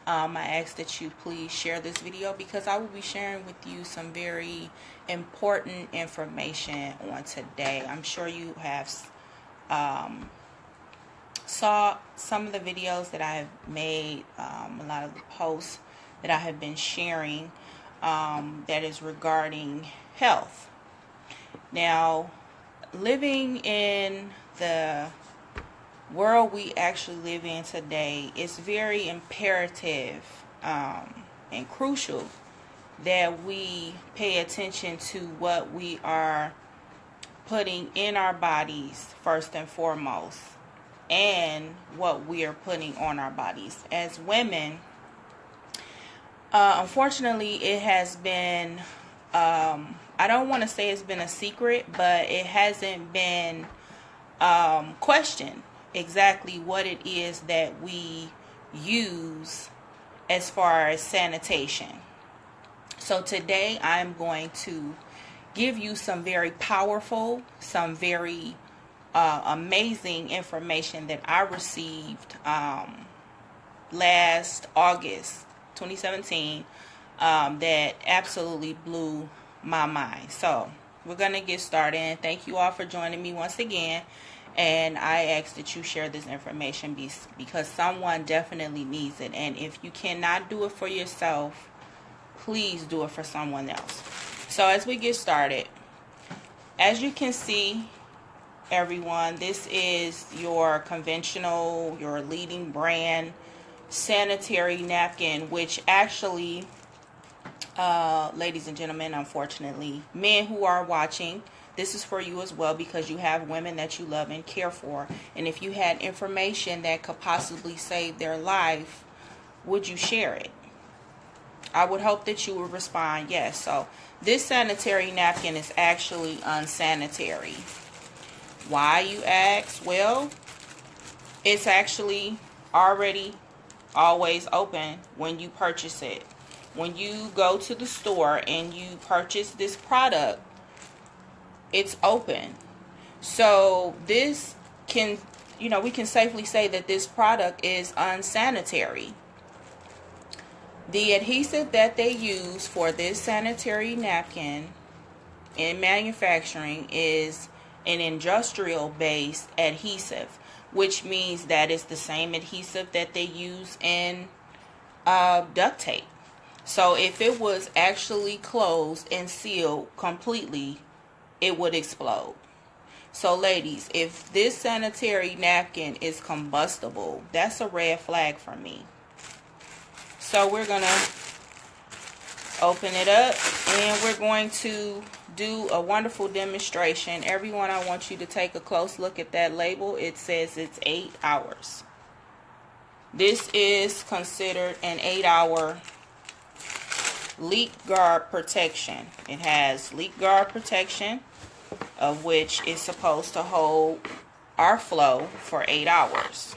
I ask that you please share this video because I will be sharing with you some very important information on today. I'm sure you have saw some of the videos that I have made, a lot of the posts that I have been sharing that is regarding health. Now, living in the world we actually live in today, it's very imperative and crucial that we pay attention to what we are putting in our bodies first and foremost, and what we are putting on our bodies. As women, unfortunately, it has been, I don't want to say it's been a secret, but it hasn't been questioned exactly what it is that we use as far as sanitation. So today I'm going to give you some very powerful, some very amazing information that I received last August 2017 that absolutely blew my mind. So we're going to get started, and thank you all for joining me once again. And I ask that you share this information because someone definitely needs it. And if you cannot do it for yourself, please do it for someone else. So as we get started, as you can see, everyone, this is your conventional, your leading brand sanitary napkin, which actually, ladies and gentlemen, unfortunately, men who are watching, this is for you as well, because you have women that you love and care for. And if you had information that could possibly save their life, would you share it? I would hope that you would respond yes. So this sanitary napkin is actually unsanitary. Why, you ask? Well, it's actually already always open when you purchase it. When you go to the store and you purchase this product, it's open. So this can, we can safely say that this product is unsanitary. The adhesive that they use for this sanitary napkin in manufacturing is an industrial-based adhesive, which means that it's the same adhesive that they use in duct tape. So if it was actually closed and sealed completely, it would explode. So ladies, if this sanitary napkin is combustible, that's a red flag for me. So we're going to open it up and we're going to do a wonderful demonstration. Everyone, I want you to take a close look at that label. It says it's 8 hours. This is considered an 8-hour leak guard protection. It has leak guard protection, of which is supposed to hold our flow for 8 hours.